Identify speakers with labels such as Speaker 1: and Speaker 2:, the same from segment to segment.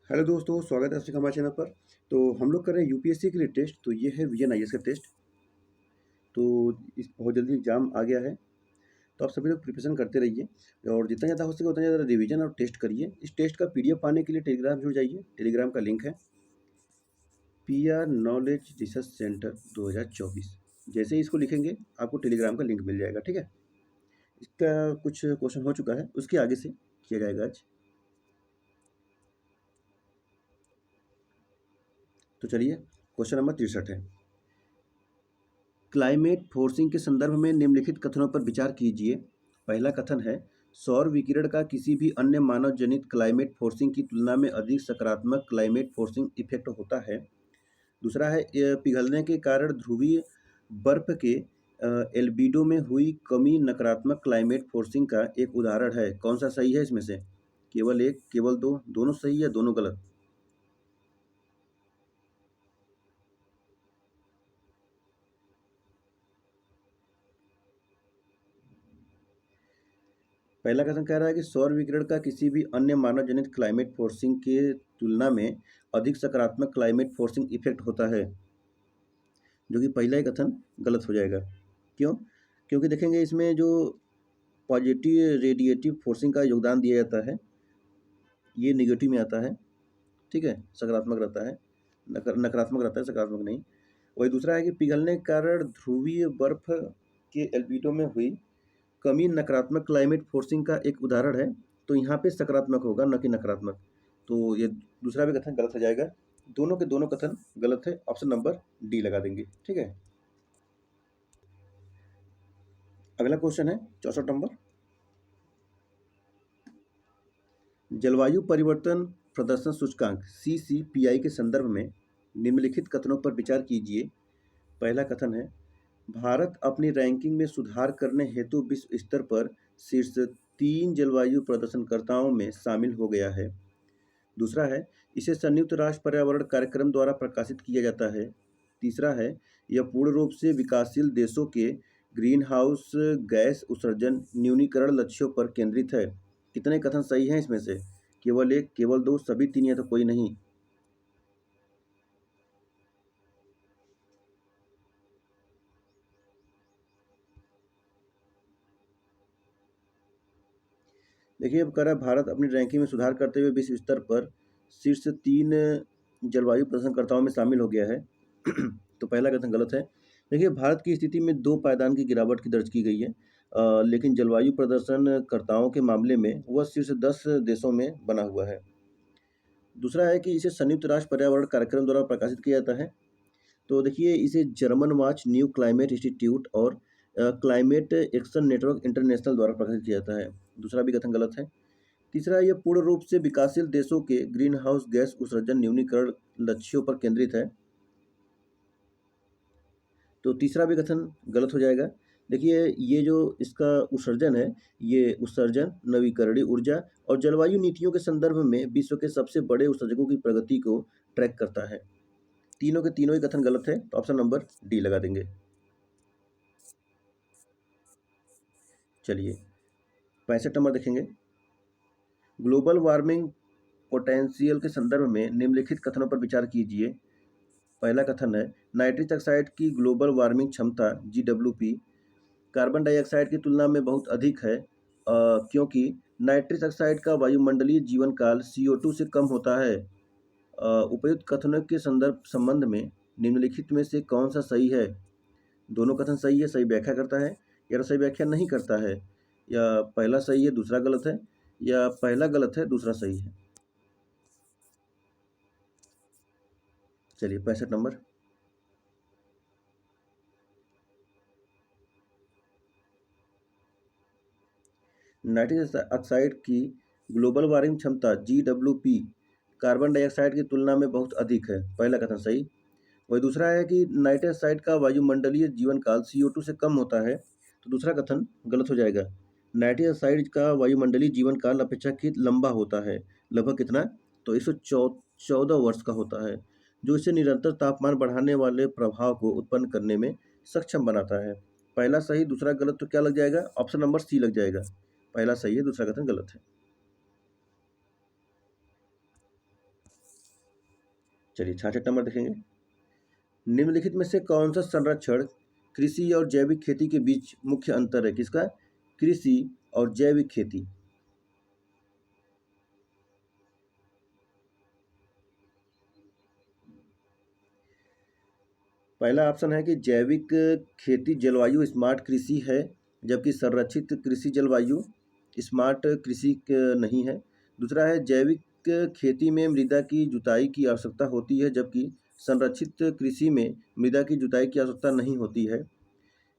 Speaker 1: Hello दोस्तों, स्वागत है आपका हमारे चैनल पर। तो हम लोग कर रहे हैं यूपीएससी के लिए टेस्ट। तो ये है विजन आईएएस का टेस्ट। तो इस बहुत जल्दी एग्ज़ाम आ गया है। तो आप सभी लोग प्रिपरेशन करते रहिए और जितना ज़्यादा हो सके उतना ज़्यादा रिवीजन और टेस्ट करिए। इस टेस्ट का पीडीएफ पाने के लिए टेलीग्राम जुड़ जाइए। टेलीग्राम का लिंक है पीआर नॉलेज रिसर्च सेंटर 2024। जैसे ही इसको लिखेंगे आपको टेलीग्राम का लिंक मिल जाएगा। ठीक है। इसका कुछ क्वेश्चन हो चुका है, उसके आगे से किया जाएगा आज। तो चलिए, क्वेश्चन नंबर 63 है। क्लाइमेट फोर्सिंग के संदर्भ में निम्नलिखित कथनों पर विचार कीजिए। पहला कथन है, सौर विकिरण का किसी भी अन्य मानव जनित क्लाइमेट फोर्सिंग की तुलना में अधिक सकारात्मक क्लाइमेट फोर्सिंग इफेक्ट होता है। दूसरा है, पिघलने के कारण ध्रुवीय बर्फ के एल्बिडो में हुई कमी नकारात्मक क्लाइमेट फोर्सिंग का एक उदाहरण है। कौन सा सही है इसमें से? केवल एक, केवल दो, दोनों सही या दोनों गलत? पहला कथन कह रहा है कि सौर विकिरण का किसी भी अन्य मानव जनित क्लाइमेट फोर्सिंग के तुलना में अधिक सकारात्मक क्लाइमेट फोर्सिंग इफेक्ट होता है, जो कि पहला ही कथन गलत हो जाएगा। क्यों? क्योंकि देखेंगे इसमें जो पॉजिटिव रेडिएटिव फोर्सिंग का योगदान दिया जाता है ये निगेटिव में आता है। ठीक है, सकारात्मक रहता है, नकारात्मक रहता है, सकारात्मक नहीं। वही दूसरा है कि पिघलने के कारण ध्रुवीय बर्फ के एल्बिडो में हुई कमी नकारात्मक क्लाइमेट फोर्सिंग का एक उदाहरण है। तो यहाँ पे सकारात्मक होगा, न कि नकारात्मक। तो ये दूसरा भी कथन गलत हो जाएगा। दोनों के दोनों कथन गलत है। ऑप्शन नंबर डी लगा देंगे। ठीक है। अगला क्वेश्चन है 64 नंबर। जलवायु परिवर्तन प्रदर्शन सूचकांक CCPI के संदर्भ में निम्नलिखित कथनों पर विचार कीजिए। पहला कथन है, भारत अपनी रैंकिंग में सुधार करने हेतु विश्व स्तर पर शीर्ष 3 जलवायु प्रदर्शनकर्ताओं में शामिल हो गया है। दूसरा है, इसे संयुक्त राष्ट्र पर्यावरण कार्यक्रम द्वारा प्रकाशित किया जाता है। तीसरा है, यह पूर्ण रूप से विकासशील देशों के ग्रीन हाउस गैस उत्सर्जन न्यूनीकरण लक्ष्यों पर केंद्रित है। कितने कथन सही हैं इसमें से? केवल एक, केवल दो, सभी तीन या तो कोई नहीं? देखिए, अब कह रहा है भारत अपनी रैंकिंग में सुधार करते हुए विश्व स्तर पर शीर्ष 3 जलवायु प्रदर्शनकर्ताओं में शामिल हो गया है। तो पहला कथन गलत है। देखिए, भारत की स्थिति में 2 पायदान की गिरावट की दर्ज की गई है। लेकिन जलवायु प्रदर्शनकर्ताओं के मामले में वह शीर्ष 10 देशों में बना हुआ है। दूसरा है कि इसे संयुक्त राष्ट्र पर्यावरण कार्यक्रम द्वारा प्रकाशित किया जाता है। तो देखिए, इसे German watch, new climate institute और क्लाइमेट एक्शन नेटवर्क इंटरनेशनल द्वारा प्रकाशित किया जाता है। दूसरा भी कथन गलत है। तीसरा, यह पूर्ण रूप से विकासशील देशों के ग्रीन हाउस गैस उत्सर्जन न्यूनीकरण लक्ष्यों पर केंद्रित है। तो तीसरा भी कथन गलत हो जाएगा। देखिए, ये जो इसका उत्सर्जन है, ये उत्सर्जन नवीकरणीय ऊर्जा और जलवायु नीतियों के संदर्भ में विश्व के सबसे बड़े उत्सर्जकों की प्रगति को ट्रैक करता है। तीनों के तीनों ही कथन गलत है। तो ऑप्शन नंबर डी लगा देंगे। चलिए, 65 नंबर देखेंगे। ग्लोबल वार्मिंग पोटेंशियल के संदर्भ में निम्नलिखित कथनों पर विचार कीजिए। पहला कथन है, नाइट्रस ऑक्साइड की ग्लोबल वार्मिंग क्षमता GWP कार्बन डाइऑक्साइड की तुलना में बहुत अधिक है, क्योंकि नाइट्रस ऑक्साइड का वायुमंडलीय जीवन काल CO2 से कम होता है। उपयुक्त कथनों के संबंध में निम्नलिखित में से कौन सा सही है? दोनों कथन सही है, सही व्याख्या करता है या सही व्याख्या नहीं करता है, या पहला सही है दूसरा गलत है, या पहला गलत है दूसरा सही है? चलिए, 65 नंबर। नाइट्रस ऑक्साइड की ग्लोबल वार्मिंग क्षमता GWP कार्बन डाइऑक्साइड की तुलना में बहुत अधिक है। पहला कथन सही। वही दूसरा है कि नाइट्रस ऑक्साइड का वायुमंडलीय जीवन काल CO2 से कम होता है। तो दूसरा कथन गलत हो जाएगा। नाइट्रस ऑक्साइड का वायुमंडलीय जीवन काल अपेक्षाकृत लंबा होता है। लगभग कितना? तो 114 वर्ष का होता है, जो इसे निरंतर तापमान बढ़ाने वाले प्रभाव को उत्पन्न करने में सक्षम बनाता है। पहला सही दूसरा गलत, तो क्या लग जाएगा? ऑप्शन नंबर सी लग जाएगा। पहला सही है दूसरा कथन गलत है। चलिए 66 नंबर देखेंगे। निम्नलिखित में से कौन सा संरक्षण कृषि और जैविक खेती के बीच मुख्य अंतर है? किसका? कृषि और जैविक खेती। पहला ऑप्शन है कि जैविक खेती जलवायु स्मार्ट कृषि है, जबकि संरक्षित कृषि जलवायु स्मार्ट कृषि नहीं है। दूसरा है जैविक खेती में मृदा की जुताई की आवश्यकता होती है, जबकि संरक्षित कृषि में मृदा की जुताई की आवश्यकता नहीं होती है।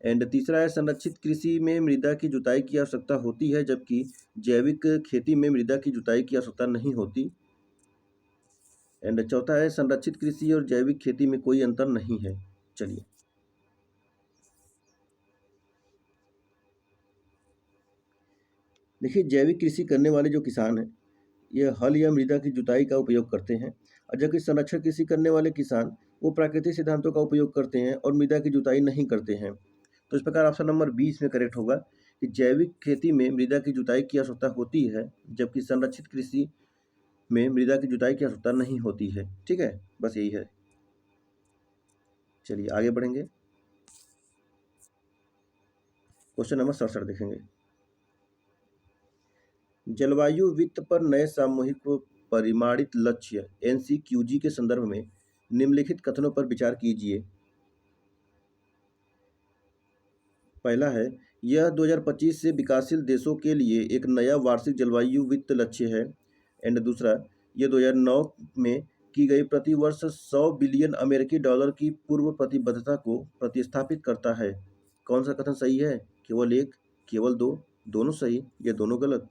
Speaker 1: एंड तीसरा है संरक्षित कृषि में मृदा की जुताई की आवश्यकता होती है, जबकि जैविक खेती में मृदा की जुताई की आवश्यकता नहीं होती। एंड चौथा है संरक्षित कृषि और जैविक खेती में कोई अंतर नहीं है। चलिए देखिए, जैविक कृषि करने वाले जो किसान हैं, ये हल या मृदा की जुताई का उपयोग करते हैं, और जबकि संरक्षण कृषि करने वाले किसान वो प्राकृतिक सिद्धांतों का उपयोग करते हैं और मृदा की जुताई नहीं करते हैं। तो इस प्रकार ऑप्शन नंबर 20 में करेक्ट होगा कि जैविक खेती में मृदा की जुताई की आवश्यकता होती है, जबकि संरक्षित कृषि में मृदा की जुताई की आवश्यकता नहीं होती है। ठीक है, बस यही है। चलिए आगे बढ़ेंगे। क्वेश्चन नंबर 67 देखेंगे। जलवायु वित्त पर नए सामूहिक परिमाणित लक्ष्य एनसीक्यूजी के संदर्भ में निम्नलिखित कथनों पर विचार कीजिए। पहला है, यह 2025 से विकासशील देशों के लिए एक नया वार्षिक जलवायु वित्त लक्ष्य है। एंड दूसरा, यह 2009 में की गई प्रतिवर्ष 100 बिलियन अमेरिकी डॉलर की पूर्व प्रतिबद्धता को प्रतिस्थापित करता है। कौन सा कथन सही है? केवल एक, केवल दो, दोनों सही या दोनों गलत?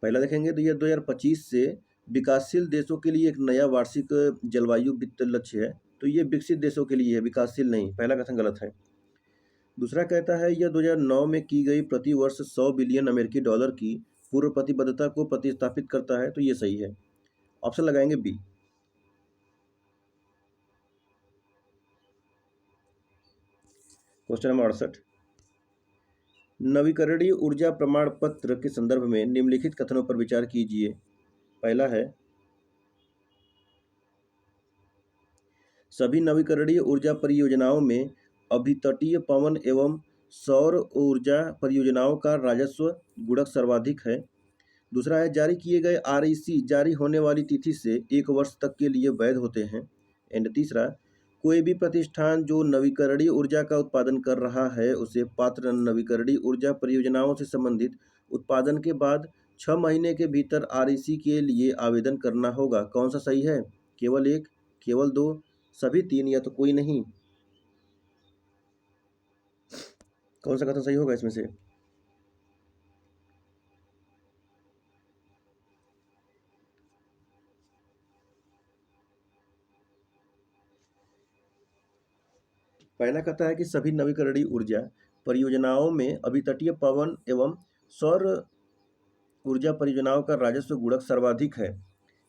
Speaker 1: पहला देखेंगे तो यह 2025 से विकासशील देशों के लिए एक नया वार्षिक जलवायु वित्त लक्ष्य है, तो ये विकसित देशों के लिए है, विकासशील नहीं। पहला कथन गलत है। दूसरा कहता है यह 2009 में की गई प्रतिवर्ष 100 बिलियन अमेरिकी डॉलर की पूर्व प्रतिबद्धता को प्रतिस्थापित करता है, तो ये सही है। ऑप्शन लगाएंगे बी। Question number 68। नवीकरणीय ऊर्जा प्रमाण पत्र के संदर्भ में निम्नलिखित कथनों पर विचार कीजिए। पहला है, सभी नवीकरणीय ऊर्जा परियोजनाओं में अभितटीय पवन एवं सौर ऊर्जा परियोजनाओं का राजस्व गुणक सर्वाधिक है। दूसरा है, जारी किए गए आरईसी जारी होने वाली तिथि से 1 वर्ष तक के लिए वैध होते हैं। एंड तीसरा, कोई भी प्रतिष्ठान जो नवीकरणीय ऊर्जा का उत्पादन कर रहा है उसे पात्र नवीकरणीय ऊर्जा परियोजनाओं से संबंधित उत्पादन के बाद 6 महीने के भीतर आरईसी के लिए आवेदन करना होगा। कौन सा सही है? केवल एक, केवल दो, सभी तीन या तो कोई नहीं? कौन सा कथन सही होगा इसमें से? पहला कहता है कि सभी नवीकरणीय ऊर्जा परियोजनाओं में अभितटीय पवन एवं सौर ऊर्जा परियोजनाओं का राजस्व गुणक सर्वाधिक है।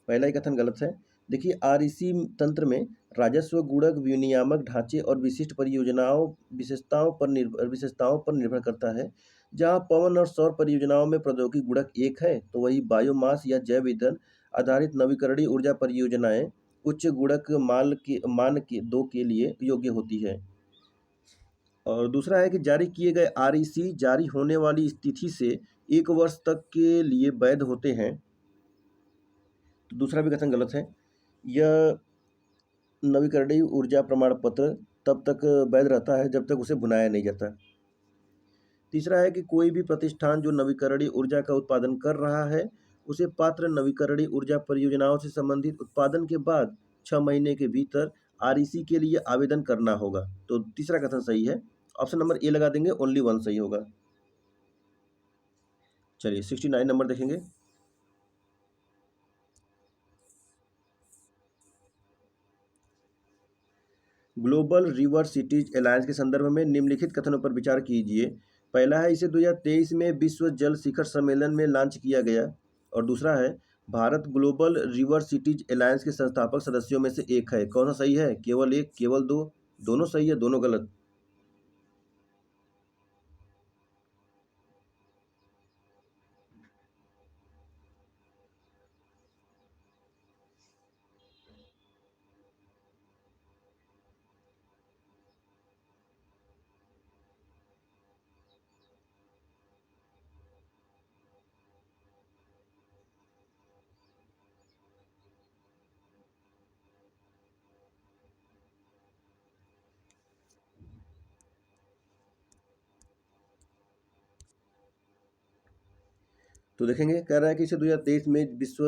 Speaker 1: पहला ही कथन गलत है। देखिए, आरईसी तंत्र में राजस्व गुणक विनियामक ढांचे और विशिष्ट परियोजनाओं विशेषताओं पर निर्भर करता है। जहां पवन और सौर परियोजनाओं में प्रौद्योगिकी गुणक 1 है, तो वही बायोमास या जैव ईंधन आधारित नवीकरणीय ऊर्जा परियोजनाएं उच्च गुणक मान के 2 के लिए योग्य होती है। और दूसरा है कि जारी किए गए आरईसी जारी होने वाली इस तिथि से 1 वर्ष तक के लिए वैध होते हैं, तो दूसरा भी कथन गलत है। यह नवीकरणीय ऊर्जा प्रमाण पत्र तब तक वैध रहता है जब तक उसे भुनाया नहीं जाता। तीसरा है कि कोई भी प्रतिष्ठान जो नवीकरणीय ऊर्जा का उत्पादन कर रहा है उसे पात्र नवीकरणीय ऊर्जा परियोजनाओं से संबंधित उत्पादन के बाद 6 महीने के भीतर आरईसी के लिए आवेदन करना होगा। तो तीसरा कथन सही है। ऑप्शन नंबर ए लगा देंगे, ओनली वन सही होगा। चलिए 69 नंबर देखेंगे। ग्लोबल रिवर सिटीज अलायंस के संदर्भ में निम्नलिखित कथनों पर विचार कीजिए। पहला है, इसे 2023 में विश्व जल शिखर सम्मेलन में लॉन्च किया गया। और दूसरा है, Bharat global river cities alliance के संस्थापक सदस्यों में से एक है। कौन सा सही है? केवल एक, केवल दो, दोनों सही है, दोनों गलत? तो देखेंगे, कह रहा है कि इसे 2023 में विश्व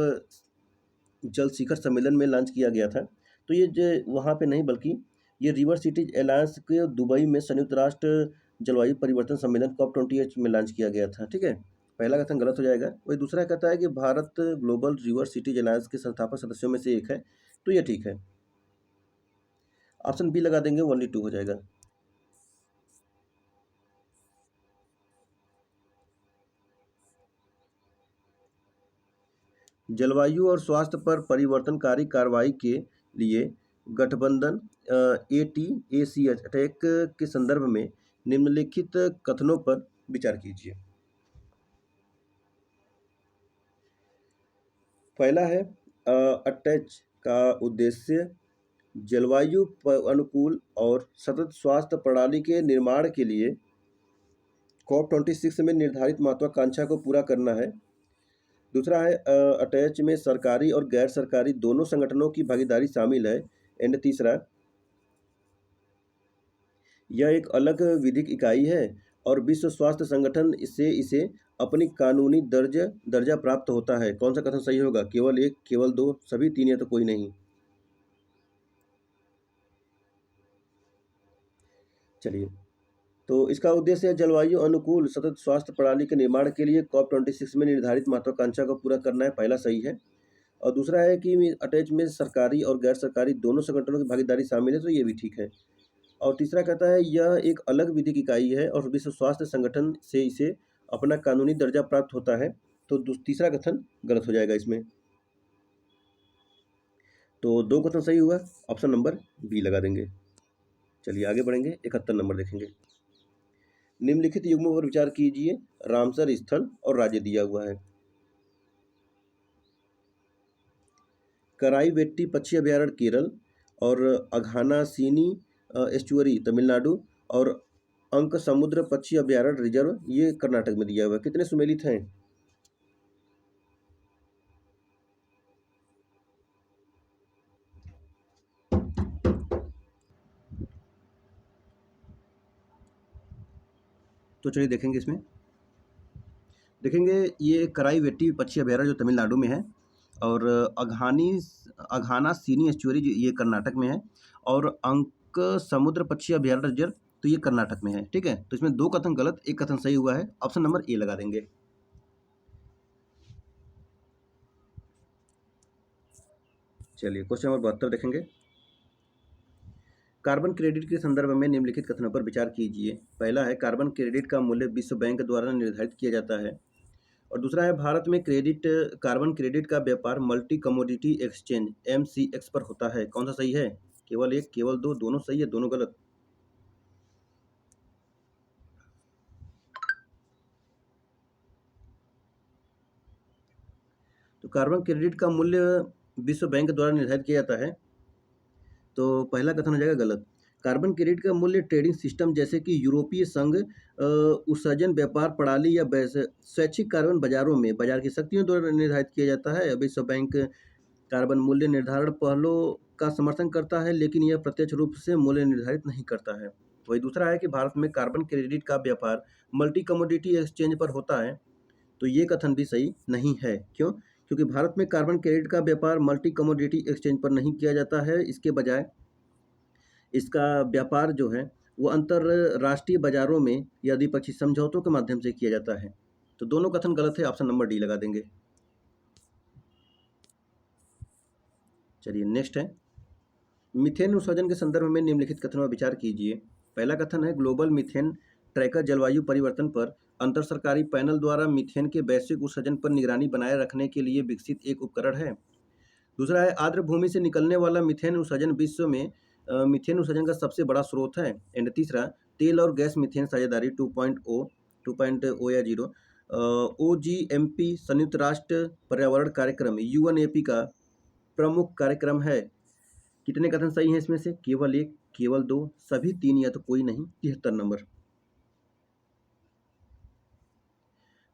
Speaker 1: जल शिखर सम्मेलन में लॉन्च किया गया था। तो ये जो वहाँ पे नहीं, बल्कि ये रिवर सिटीज अलायंस के दुबई में संयुक्त राष्ट्र जलवायु परिवर्तन सम्मेलन COP28 में लॉन्च किया गया था। ठीक है, पहला कथन गलत हो जाएगा। वही दूसरा कहता है कि Bharat global river cities alliance के संस्थापक सदस्यों में से एक है, तो ये ठीक है। ऑप्शन बी लगा देंगे, 1-2 हो जाएगा। जलवायु और स्वास्थ्य पर परिवर्तनकारी कार्रवाई के लिए गठबंधन ATACH अटैक के संदर्भ में निम्नलिखित कथनों पर विचार कीजिए। पहला है, अटैच का उद्देश्य जलवायु अनुकूल और सतत स्वास्थ्य प्रणाली के निर्माण के लिए COP26 में निर्धारित महत्वाकांक्षा को पूरा करना है। दूसरा है, अटैच में सरकारी और गैर सरकारी दोनों संगठनों की भागीदारी शामिल है। एंड तीसरा, यह एक अलग विधिक इकाई है और विश्व स्वास्थ्य संगठन से इसे अपनी कानूनी दर्जा प्राप्त होता है। कौन सा कथन सही होगा? केवल एक, केवल दो, सभी तीन, या तो कोई नहीं? चलिए, तो इसका उद्देश्य है जलवायु अनुकूल सतत स्वास्थ्य प्रणाली के निर्माण के लिए COP26 में निर्धारित महत्वाकांक्षा को पूरा करना है। पहला सही है। और दूसरा है कि अटैच में सरकारी और गैर सरकारी दोनों संगठनों की भागीदारी शामिल है, तो ये भी ठीक है। और तीसरा कहता है यह एक अलग विधिक इकाई है और विश्व स्वास्थ्य संगठन से इसे अपना कानूनी दर्जा प्राप्त होता है, तो तीसरा कथन गलत हो जाएगा इसमें। तो दो कथन सही हुआ, ऑप्शन नंबर बी लगा देंगे। चलिए आगे बढ़ेंगे, 71 नंबर देखेंगे। निम्नलिखित युग्मों पर विचार कीजिए। रामसर स्थल और राज्य दिया हुआ है। कराईवेट्टी पक्षी अभयारण्य केरल और अघानासीनी एस्चुअरी तमिलनाडु और अंक समुद्र पक्षी अभयारण्य रिजर्व ये कर्नाटक में दिया हुआ है। कितने सुमेलित हैं? तो चलिए देखेंगे इसमें। देखेंगे, ये कराईवेट्टी पक्षी अभयारण्य जो तमिलनाडु में है, और अघाना सीनी एस्चुअरी ये कर्नाटक में है, और अंक समुद्र पक्षी अभयारण्य रिजर्व तो ये कर्नाटक में है। ठीक है, तो इसमें दो कथन गलत, एक कथन सही हुआ है। ऑप्शन नंबर ए लगा देंगे। चलिए क्वेश्चन नंबर 72 देखेंगे। कार्बन क्रेडिट के संदर्भ में निम्नलिखित कथनों पर विचार कीजिए। पहला है, कार्बन क्रेडिट का मूल्य विश्व बैंक द्वारा निर्धारित किया जाता है। और दूसरा है, भारत में कार्बन क्रेडिट का व्यापार मल्टी कमोडिटी एक्सचेंज MCX पर होता है। कौन सा सही है? केवल एक, केवल दो, दोनों सही है, दोनों गलत? तो कार्बन क्रेडिट का मूल्य विश्व बैंक द्वारा निर्धारित किया जाता है, तो पहला कथन हो जाएगा गलत। कार्बन क्रेडिट का मूल्य ट्रेडिंग सिस्टम जैसे कि यूरोपीय संघ उत्सर्जन व्यापार प्रणाली या स्वैच्छिक कार्बन बाजारों में बाजार की शक्तियों द्वारा निर्धारित किया जाता है। विश्व बैंक कार्बन मूल्य निर्धारण पहलों का समर्थन करता है, लेकिन यह प्रत्यक्ष रूप से मूल्य निर्धारित नहीं करता है। वही दूसरा है कि भारत में कार्बन क्रेडिट का व्यापार मल्टी कमोडिटी एक्सचेंज पर होता है, तो ये कथन भी सही नहीं है। क्यों? क्योंकि भारत में कार्बन क्रेडिट का व्यापार मल्टी कमोडिटी एक्सचेंज पर नहीं किया जाता है। इसके बजाय इसका व्यापार जो है वो अंतरराष्ट्रीय बाजारों में या द्विपक्षीय समझौतों के माध्यम से किया जाता है। तो दोनों कथन गलत है, ऑप्शन नंबर डी लगा देंगे। चलिए नेक्स्ट है, मीथेन उत्सर्जन के संदर्भ में निम्नलिखित कथनों पर विचार कीजिए। पहला कथन है, ग्लोबल मीथेन ट्रैकर जलवायु परिवर्तन पर अंतर सरकारी पैनल द्वारा मीथेन के वैश्विक उत्सर्जन पर निगरानी बनाए रखने के लिए विकसित एक उपकरण है। दूसरा है आर्द्र भूमि से निकलने वाला मीथेन उत्सर्जन विश्व में मीथेन उत्सर्जन का सबसे बड़ा स्रोत है। एंड तीसरा, तेल और गैस मीथेन साझेदारी 2.0 या 0 OGMP संयुक्त राष्ट्र पर्यावरण कार्यक्रम UNEP का प्रमुख कार्यक्रम है। कितने कथन सही हैं इसमें से? केवल एक, केवल दो, सभी तीन या तो कोई नहीं। 73 नंबर।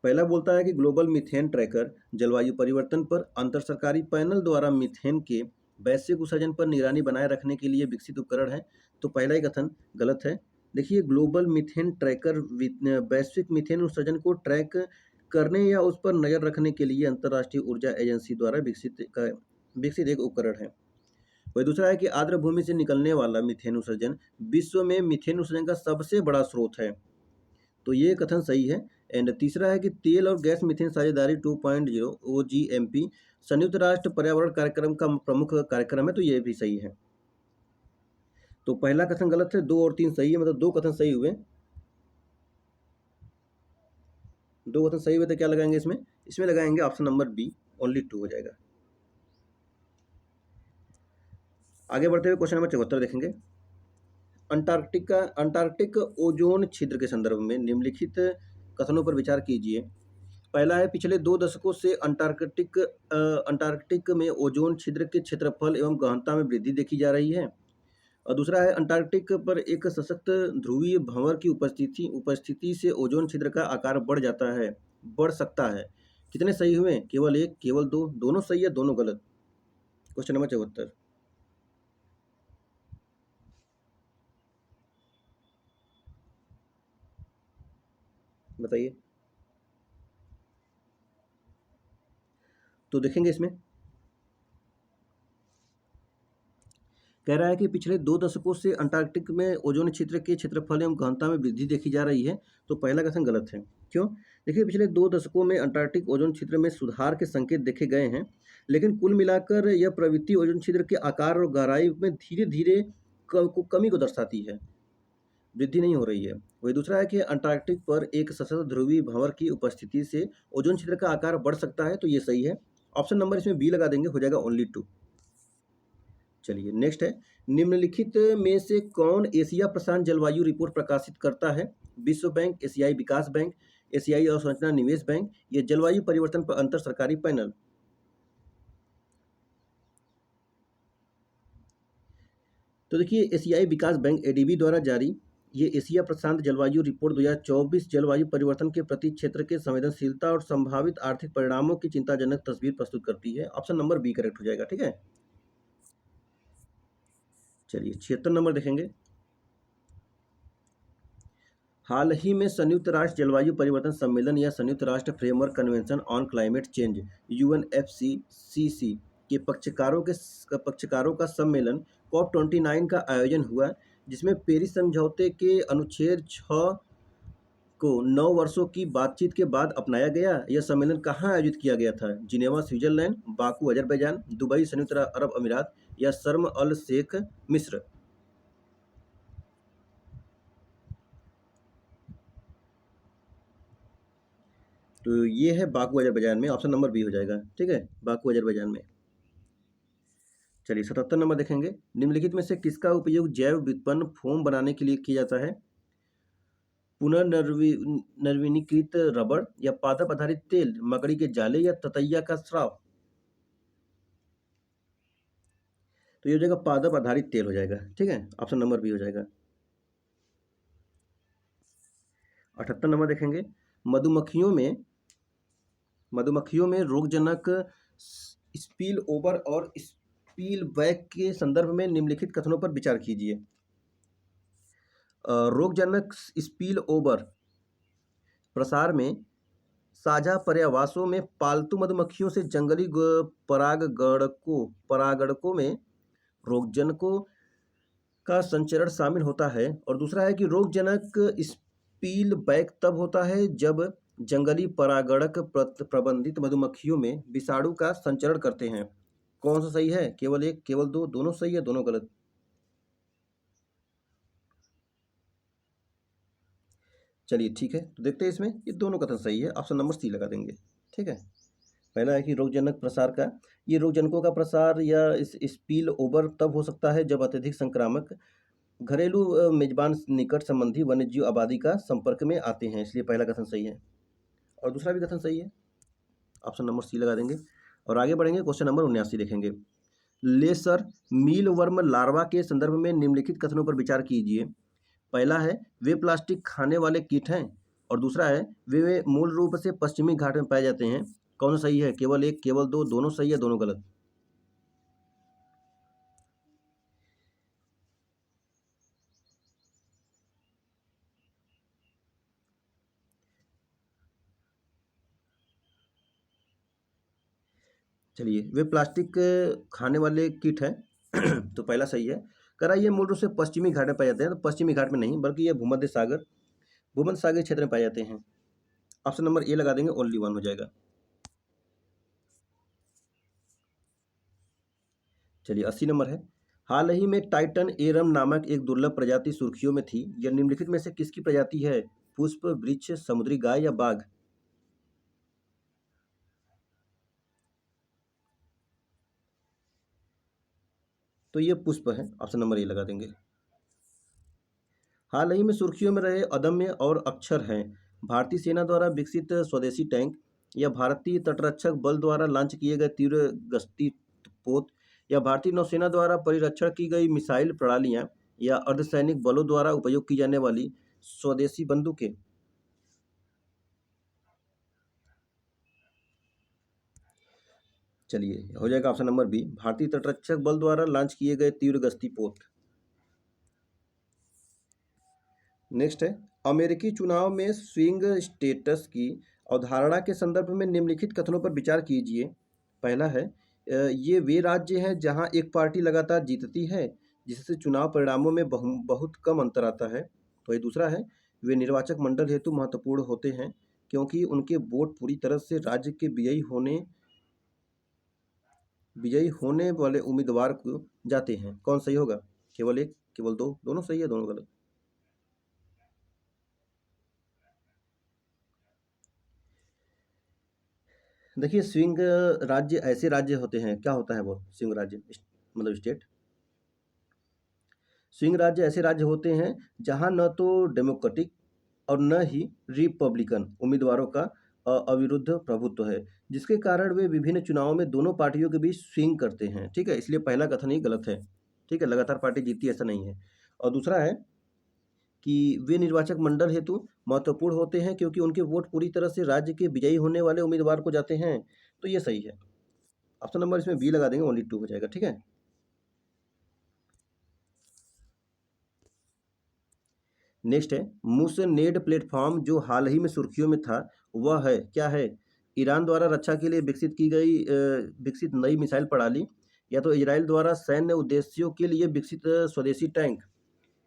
Speaker 1: पहला बोलता है कि ग्लोबल मीथेन ट्रैकर जलवायु परिवर्तन पर अंतर सरकारी पैनल द्वारा मीथेन के वैश्विक उत्सर्जन पर निगरानी बनाए रखने के लिए विकसित उपकरण है। तो पहला ही कथन गलत है। देखिए, ग्लोबल मीथेन ट्रैकर वैश्विक मीथेन उत्सर्जन को ट्रैक करने या उस पर नजर रखने के लिए अंतर्राष्ट्रीय ऊर्जा एजेंसी द्वारा विकसित एक उपकरण है। वही दूसरा है कि आर्द्र भूमि से निकलने वाला मीथेन उत्सर्जन विश्व में मीथेन उत्सर्जन का सबसे बड़ा स्रोत है। तो ये कथन सही है। एंड तीसरा है कि तेल और गैस मीथेन साझेदारी 2.0 OGMP संयुक्त राष्ट्र पर्यावरण कार्यक्रम का प्रमुख कार्यक्रम है। तो ये भी सही है। तो पहला कथन गलत है, 2 और 3 सही है, मतलब 2 कथन सही हुए। 2 कथन सही हुए तो क्या लगाएंगे इसमें? इसमें लगाएंगे ऑप्शन नंबर बी, ओनली 2 हो जाएगा। आगे बढ़ते हुए क्वेश्चन नंबर 74 देखेंगे। अंटार्कटिक ओजोन छिद्र के संदर्भ में निम्नलिखित कथनों पर विचार कीजिए। पहला है, पिछले 2 दशकों से अंटार्कटिक में ओजोन छिद्र के क्षेत्रफल एवं गहनता में वृद्धि देखी जा रही है। और दूसरा है, अंटार्कटिक पर एक सशक्त ध्रुवीय भंवर की उपस्थिति से ओजोन छिद्र का आकार बढ़ सकता है। कितने सही हुए? केवल एक, केवल दो, दोनों सही है, दोनों गलत। क्वेश्चन नंबर 74 बताइए। तो देखेंगे इसमें कह रहा है कि पिछले 2 दशकों से अंटार्कटिक में ओजोन क्षेत्र के क्षेत्रफल एवं गहनता में वृद्धि देखी जा रही है। तो पहला कथन गलत है। क्यों? देखिए, पिछले 2 दशकों में अंटार्कटिक ओजोन क्षेत्र में सुधार के संकेत देखे गए हैं, लेकिन कुल मिलाकर यह प्रवृत्ति ओजोन क्षेत्र के आकार और गहराई में धीरे धीरे कमी को दर्शाती है, वृद्धि नहीं हो रही है। वही दूसरा है कि अंटार्कटिक पर एक सशक्त ध्रुवीय भंवर की उपस्थिति से ओजोन क्षेत्र का आकार बढ़ सकता है। तो ये सही है। ऑप्शन नंबर इसमें बी लगा देंगे, हो जाएगा ओनली 2। चलिए नेक्स्ट है, निम्नलिखित में से कौन एशिया प्रशांत जलवायु रिपोर्ट प्रकाशित करता है? विश्व बैंक, एशियाई विकास बैंक, एशियाई अवसंरचना निवेश बैंक, ये जलवायु परिवर्तन पर अंतर सरकारी पैनल। तो देखिए, एशियाई विकास बैंक ADB द्वारा जारी ये एशिया प्रशांत जलवायु रिपोर्ट 2024 जलवायु परिवर्तन के प्रति क्षेत्र के संवेदनशीलता और संभावित आर्थिक परिणामों की चिंताजनक तस्वीर प्रस्तुत करती है। ऑप्शन नंबर बी करेक्ट हो जाएगा। ठीक है, चलिए 76 नंबर देखेंगे। हाल ही में संयुक्त राष्ट्र जलवायु परिवर्तन सम्मेलन या संयुक्त राष्ट्र framework convention on climate change UNFCCC के पक्षकारों का सम्मेलन COP29 का आयोजन हुआ, जिसमें पेरिस समझौते के अनुच्छेद 6 को 9 वर्षों की बातचीत के बाद अपनाया गया। यह सम्मेलन कहाँ आयोजित किया गया था? Geneva Switzerland, Baku Azerbaijan, Dubai संयुक्त अरब अमीरात या शर्म अल शेख मिस्र। तो ये है बाकू अजरबैजान में, ऑप्शन नंबर बी हो जाएगा। ठीक है, बाकू अजरबैजान में। चलिए 77 नंबर देखेंगे। निम्नलिखित में से किसका उपयोग जैव व्युत्पन्न फोम बनाने के लिए किया जाता है? पुनर्नवीनीकृत रबड़ या पादप आधारित तेल, मकड़ी के जाले या ततैया का स्राव। तो ये हो जाएगा पादप आधारित तेल हो जाएगा। ठीक है, ऑप्शन नंबर बी हो जाएगा। 78 नंबर देखेंगे। मधुमक्खियों में रोगजनक स्पिल ओवर और स्पिल बैक के संदर्भ में निम्नलिखित कथनों पर विचार कीजिए। रोगजनक स्पिल ओवर प्रसार में साझा पर्यावासों में पालतू मधुमक्खियों से जंगली परागणकों में रोगजनकों का संचरण शामिल होता है। और दूसरा है कि रोगजनक स्पिल बैक तब होता है जब जंगली परागणक प्रबंधित मधुमक्खियों में विषाणु का संचरण करते हैं। कौन सा सही है? केवल एक, केवल दो, दोनों सही है, दोनों गलत। चलिए ठीक है, तो देखते हैं इसमें, ये दोनों कथन सही है, ऑप्शन नंबर सी लगा देंगे। ठीक है, पहला है कि रोगजनक प्रसार का, ये रोगजनकों का प्रसार या इस स्पिल ओवर तब हो सकता है जब अत्यधिक संक्रामक घरेलू मेजबान निकट संबंधी वन्यजीव आबादी का संपर्क में आते हैं, इसलिए पहला कथन सही है। और दूसरा भी कथन सही है, ऑप्शन नंबर सी लगा देंगे। और आगे बढ़ेंगे, क्वेश्चन नंबर 79 देखेंगे। लेसर मीलवर्म लार्वा के संदर्भ में निम्नलिखित कथनों पर विचार कीजिए। पहला है, वे प्लास्टिक खाने वाले कीट हैं। और दूसरा है, वे मूल रूप से पश्चिमी घाट में पाए जाते हैं। कौन सा सही है? केवल एक, केवल दो, दोनों सही है, दोनों गलत? चलिए, वे प्लास्टिक खाने वाले कीट हैं तो पहला सही है। कह रहा है ये मूल रूप से पश्चिमी घाट में पाए जाते हैं, तो पश्चिमी घाट में नहीं, बल्कि ये भूमध्य सागर क्षेत्र में पाए जाते हैं। ऑप्शन नंबर ए लगा देंगे, ओनली वन हो जाएगा। चलिए, 80 नंबर है। हाल ही में टाइटन एरम नामक एक दुर्लभ प्रजाति सुर्खियों में थी। यह निम्नलिखित में से किसकी प्रजाति है? पुष्प, वृक्ष, समुद्री गाय या बाघ? तो ये पुष्प है, ऑप्शन नंबर ए लगा देंगे। हाल ही में सुर्खियों में रहे अदम्य और अक्षर हैं। भारतीय सेना द्वारा विकसित स्वदेशी टैंक, या भारतीय तटरक्षक बल द्वारा लॉन्च किए गए तीव्र गश्ती पोत, या भारतीय नौसेना द्वारा परिरक्षण की गई मिसाइल प्रणालियां, या अर्धसैनिक बलों द्वारा उपयोग की जाने वाली स्वदेशी बंदूकें? चलिए, हो जाएगा ऑप्शन नंबर बी, भारतीय तटरक्षक बल द्वारा लॉन्च किए गए तीव्र गश्ती पोत। नेक्स्ट है, अमेरिकी चुनाव में स्विंग स्टेटस की अवधारणा के संदर्भ में निम्नलिखित कथनों पर विचार कीजिए। पहला है, ये वे राज्य हैं जहां एक पार्टी लगातार जीतती है, जिससे चुनाव परिणामों में बहुत कम अंतर आता है। तो ये दूसरा है, वे निर्वाचक मंडल हेतु महत्वपूर्ण होते हैं क्योंकि उनके वोट पूरी तरह से राज्य के विजयी होने वाले उम्मीदवार को जाते हैं। कौन सही होगा? केवल एक, केवल दो, दोनों सही है, दोनों गलत? देखिए, स्विंग राज्य ऐसे राज्य होते हैं, क्या होता है वो स्विंग राज्य, मतलब स्टेट? स्विंग राज्य ऐसे राज्य होते हैं जहां न तो डेमोक्रेटिक और न ही रिपब्लिकन उम्मीदवारों का अविरुद्ध प्रभुत्व है, जिसके कारण वे विभिन्न चुनावों में दोनों पार्टियों के बीच स्विंग करते हैं। ठीक है, इसलिए पहला कथन ही गलत है। ठीक है, लगातार पार्टी जीतती है ऐसा नहीं है। और दूसरा है कि वे निर्वाचक मंडल हेतु महत्वपूर्ण होते हैं क्योंकि उनके वोट पूरी तरह से राज्य के विजयी होने वाले उम्मीदवार को जाते हैं। तो ये सही है, ऑप्शन नंबर इसमें बी लगा देंगे, ओनली टू हो जाएगा। ठीक है, नेक्स्ट है, मूसनेड प्लेटफॉर्म जो हाल ही में सुर्खियों में था, वह है क्या है? ईरान द्वारा रक्षा के लिए विकसित नई मिसाइल प्रणाली, या तो इजराइल द्वारा सैन्य उद्देश्यों के लिए विकसित स्वदेशी टैंक,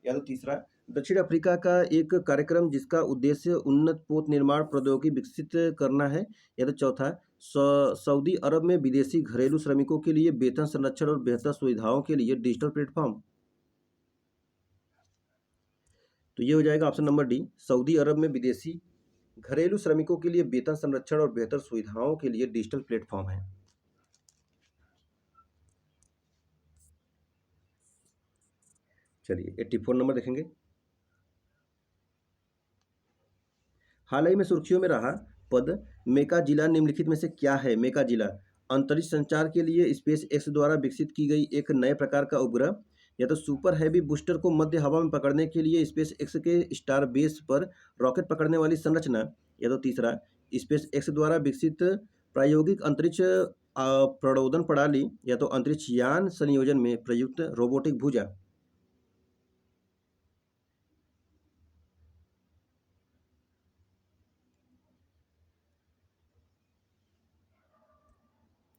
Speaker 1: या तो तीसरा दक्षिण अफ्रीका का एक कार्यक्रम जिसका उद्देश्य उन्नत पोत निर्माण प्रौद्योगिकी विकसित करना है, या तो चौथा सऊदी अरब में विदेशी घरेलू श्रमिकों के लिए वेतन संरक्षण और बेहतर सुविधाओं के लिए डिजिटल प्लेटफॉर्म। तो ये हो जाएगा ऑप्शन नंबर डी, सऊदी अरब में विदेशी घरेलू श्रमिकों के लिए वेतन संरक्षण और बेहतर सुविधाओं के लिए डिजिटल प्लेटफॉर्म है। चलिए, 84 नंबर देखेंगे। हाल ही में सुर्खियों में रहा पद मेका जिला निम्नलिखित में से क्या है? मेका जिला अंतरिक्ष संचार के लिए स्पेस एक्स द्वारा विकसित की गई एक नए प्रकार का उपग्रह, या तो सुपर हैवी बूस्टर को मध्य हवा में पकड़ने के लिए स्पेस एक्स के स्टार बेस पर रॉकेट पकड़ने वाली संरचना, या तो तीसरा स्पेस एक्स द्वारा विकसित प्रायोगिक अंतरिक्ष प्रणोदन प्रणाली, या तो अंतरिक्ष यान संयोजन में प्रयुक्त रोबोटिक भुजा।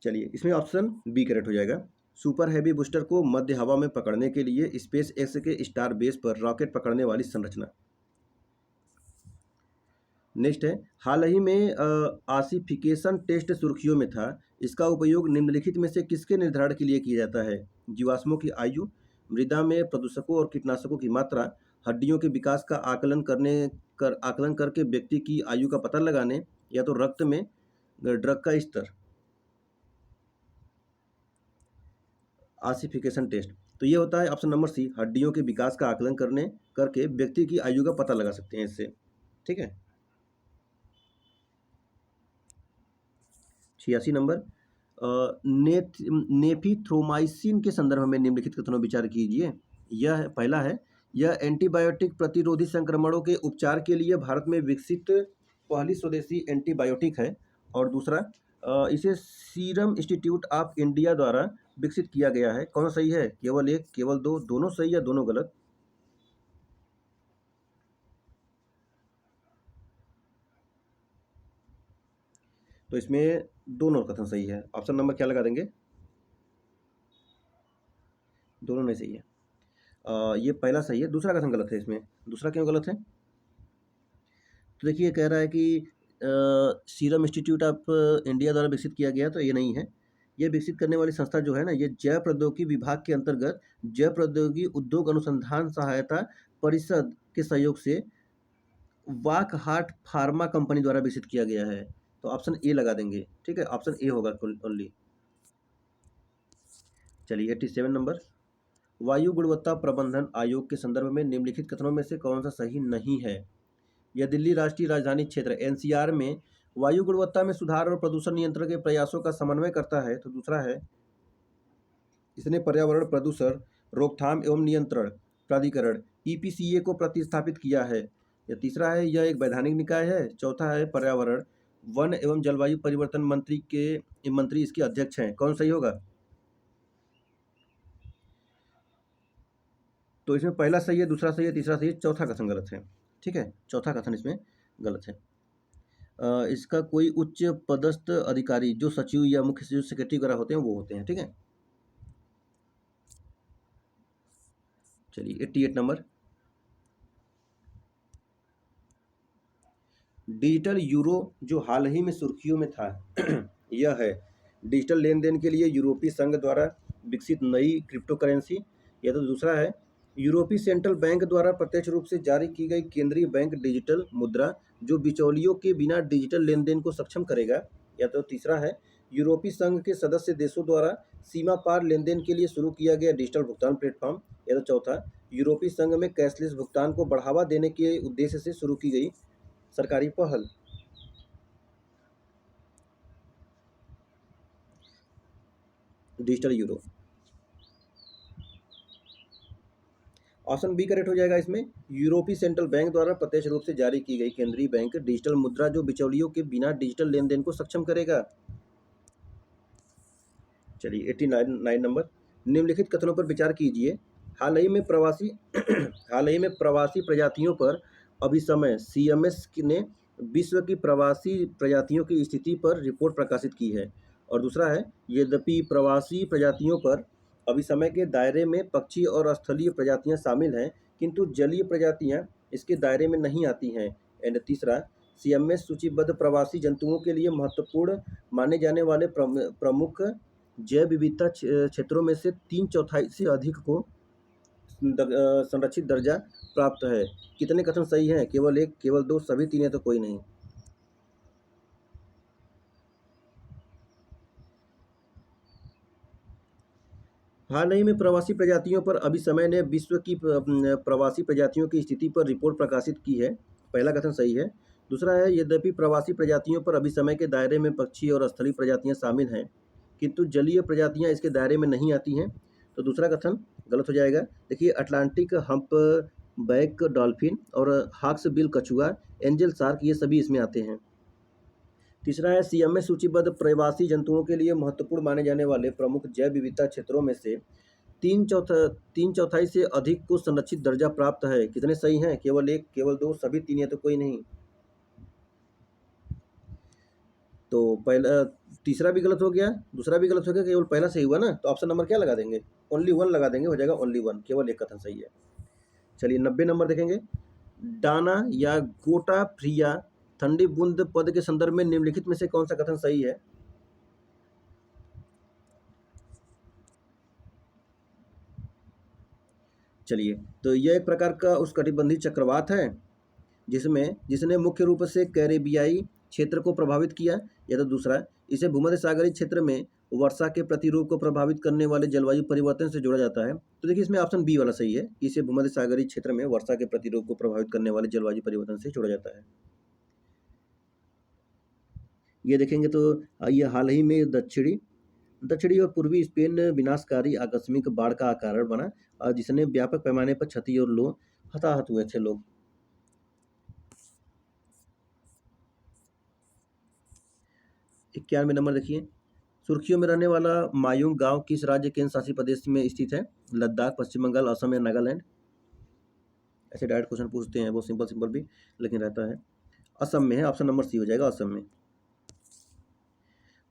Speaker 1: चलिए, इसमें ऑप्शन बी करेक्ट हो जाएगा। सुपर हैवी बूस्टर को मध्य हवा में पकड़ने के लिए स्पेस एक्स के स्टार बेस पर रॉकेट पकड़ने वाली संरचना। नेक्स्ट है, हाल ही में आसिफिकेशन टेस्ट सुर्खियों में था। इसका उपयोग निम्नलिखित में से किसके निर्धारण के लिए किया जाता है? जीवाश्मों की आयु, मृदा में प्रदूषकों और कीटनाशकों की मात्रा, हड्डियों के विकास का आकलन करके व्यक्ति की आयु का पता लगाने, या तो रक्त में ड्रग का स्तर, आसिफिकेशन टेस्ट। तो ये होता है ऑप्शन नंबर सी, हड्डियों के विकास का आकलन करने करके व्यक्ति की आयु का पता लगा सकते हैं इससे। ठीक है। 86 नंबर, नेफिथ्रोमाइसिन के संदर्भ में निम्नलिखित कथनों विचार कीजिए। यह पहला है, यह एंटीबायोटिक प्रतिरोधी संक्रमणों के उपचार के लिए भारत में विकसित पहली स्वदेशी एंटीबायोटिक है। और दूसरा, इसे सीरम इंस्टीट्यूट ऑफ इंडिया द्वारा विकसित किया गया है। कौन सही है? केवल एक, केवल दो, दोनों सही या दोनों गलत? तो इसमें दोनों कथन सही है। ऑप्शन नंबर क्या लगा देंगे? दोनों नहीं सही है। ये पहला सही है, दूसरा कथन गलत है। इसमें दूसरा क्यों गलत है? तो देखिए, कह रहा है कि सीरम इंस्टीट्यूट ऑफ इंडिया द्वारा विकसित किया गया, तो ये नहीं है। ये विकसित करने वाली संस्था जो है ना, ये जैव प्रौद्योगिकी विभाग के अंतर्गत जैव प्रौद्योगिकी उद्योग अनुसंधान सहायता परिषद के सहयोग से वाक हार्ट फार्मा कंपनी द्वारा विकसित किया गया है। तो ऑप्शन ए लगा देंगे। ठीक है, ऑप्शन ए होगा ओनली। चलिए 87 नंबर, वायु गुणवत्ता प्रबंधन आयोग के संदर्भ में निम्नलिखित कथनों में से कौन सा सही नहीं है? यह दिल्ली राष्ट्रीय राजधानी क्षेत्र एनसीआर में वायु गुणवत्ता में सुधार और प्रदूषण नियंत्रण के प्रयासों का समन्वय करता है। तो दूसरा है, इसने पर्यावरण प्रदूषण रोकथाम एवं नियंत्रण प्राधिकरण ईपीसीए को प्रतिस्थापित किया है। या तीसरा है, यह एक वैधानिक निकाय है। चौथा है, पर्यावरण वन एवं जलवायु परिवर्तन मंत्री इसके अध्यक्ष हैं। कौन सही होगा? तो इसमें पहला सही है, दूसरा सही है, तीसरा सही है, चौथा कथन गलत है। ठीक है, चौथा कथन इसमें गलत है। इसका कोई उच्च पदस्थ अधिकारी जो सचिव या मुख्य सचिव सेक्रेटरी वगैरह होते हैं, वो होते हैं। ठीक है। चलिए 88 नंबर, डिजिटल यूरो जो हाल ही में सुर्खियों में था यह है डिजिटल लेन देन के लिए यूरोपीय संघ द्वारा विकसित नई क्रिप्टो करेंसी। या तो दूसरा है, यूरोपीय सेंट्रल बैंक द्वारा प्रत्यक्ष रूप से जारी की गई केंद्रीय बैंक डिजिटल मुद्रा जो बिचौलियों के बिना डिजिटल लेन देन को सक्षम करेगा। या तो तीसरा है, यूरोपीय संघ के सदस्य देशों द्वारा सीमा पार लेन देन के लिए शुरू किया गया डिजिटल भुगतान प्लेटफॉर्म। या तो चौथा, यूरोपीय संघ में कैशलेस भुगतान को बढ़ावा देने के उद्देश्य से शुरू की गई सरकारी पहल। Digital euro, option B correct हो जाएगा। इसमें यूरोपीय सेंट्रल बैंक द्वारा प्रत्यक्ष रूप से जारी की गई केंद्रीय बैंक डिजिटल मुद्रा जो बिचौलियों के बिना डिजिटल लेन देन को सक्षम करेगा। चलिए 89 नंबर, निम्नलिखित कथनों पर विचार कीजिए। हाल ही में प्रवासी प्रजातियों पर अभिसमय सीएमएस ने विश्व की प्रवासी प्रजातियों की स्थिति पर रिपोर्ट प्रकाशित की है। और दूसरा है, यद्यपि प्रवासी प्रजातियों पर अभिसमय के दायरे में पक्षी और स्थलीय प्रजातियां शामिल हैं, किंतु जलीय प्रजातियां इसके दायरे में नहीं आती हैं। एंड तीसरा, सीएमएस सूचीबद्ध प्रवासी जंतुओं के लिए महत्वपूर्ण माने जाने वाले प्रमुख जैव विविधता क्षेत्रों में से 3/4 से अधिक को संरक्षित दर्जा प्राप्त है। कितने कथन सही हैं? केवल एक, केवल दो, सभी तीन है तो कोई नहीं। हाल ही में प्रवासी प्रजातियों पर अभिसमय ने विश्व की प्रवासी प्रजातियों की स्थिति पर रिपोर्ट प्रकाशित की है। पहला कथन सही है। दूसरा है, यद्यपि प्रवासी प्रजातियों पर अभिसमय के दायरे में पक्षी और स्थलीय प्रजातियां शामिल हैं, किंतु जलीय प्रजातियां इसके दायरे में नहीं आती हैं। तो दूसरा कथन गलत हो जाएगा। देखिए, अटलांटिक हम्प बैक डॉल्फिन और हॉक्स बिल कछुआ, एंजल शार्क, ये सभी इसमें आते हैं। तीसरा है, सीएमएस सूचीबद्ध प्रवासी जंतुओं के लिए महत्वपूर्ण माने जाने वाले प्रमुख जैव विविधता क्षेत्रों में से 3/4 से अधिक को संरक्षित दर्जा प्राप्त है। कितने सही हैं? केवल एक, केवल दो, सभी तीन है तो कोई नहीं। तो पहला, तीसरा भी गलत हो गया, दूसरा भी गलत हो गया, केवल पहला सही हुआ ना। तो ऑप्शन नंबर क्या लगा देंगे? ओनली वन लगा देंगे, हो जाएगा ओनली वन, केवल एक कथन सही है। चलिए 90 नंबर देखेंगे। डाना या गोटा फ्रिया ठंडी बूंद पद के संदर्भ में निम्नलिखित में से कौन सा कथन सही है? चलिए, तो यह एक प्रकार का उष्णकटिबंधीय चक्रवात है जिसने मुख्य रूप से कैरेबियाई क्षेत्र को प्रभावित किया। या तो दूसरा, इसे भूमध्य सागरीय क्षेत्र में वर्षा के प्रतिरूप को प्रभावित करने वाले जलवायु परिवर्तन से जोड़ा जाता है। तो देखिए, इसमें ऑप्शन बी वाला सही है, इसे भूमध्य सागरीय क्षेत्र में वर्षा के प्रतिरूप को प्रभावित करने वाले जलवायु परिवर्तन से जोड़ा जाता है। ये देखेंगे तो ये हाल ही में दक्षिणी और पूर्वी स्पेन विनाशकारी आकस्मिक बाढ़ का कारण बना, जिसने व्यापक पैमाने पर क्षति और लोग हताहत हुए थे लोग। 91 नंबर देखिए, सुर्खियों में रहने वाला मायूंग गांव किस राज्य केंद्र शासित प्रदेश में स्थित है? लद्दाख, पश्चिम बंगाल, असम या नागालैंड? ऐसे डायरेक्ट क्वेश्चन पूछते हैं, वो सिंपल भी लेकिन रहता है। असम में है, ऑप्शन नंबर सी हो जाएगा, असम में।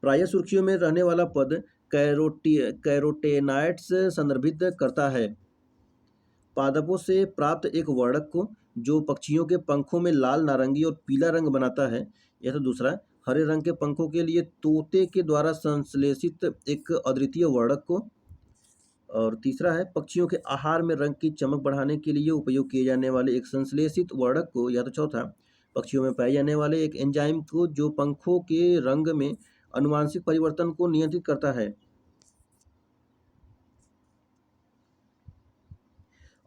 Speaker 1: प्रायः सुर्खियों में रहने वाला पद कैरोटेनाइट्स संदर्भित करता है पादपों से प्राप्त एक वर्णक को जो पक्षियों के पंखों में लाल, नारंगी और पीला रंग बनाता है। या तो दूसरा, हरे रंग के पंखों के लिए तोते के द्वारा संश्लेषित एक अद्वितीय वर्णक को। और तीसरा है, पक्षियों के आहार में रंग की चमक बढ़ाने के लिए उपयोग किए जाने वाले एक संश्लेषित वर्णक को। या तो चौथा, पक्षियों में पाए जाने वाले एक एंजाइम को जो पंखों के रंग में अनुवांशिक परिवर्तन को नियंत्रित करता है।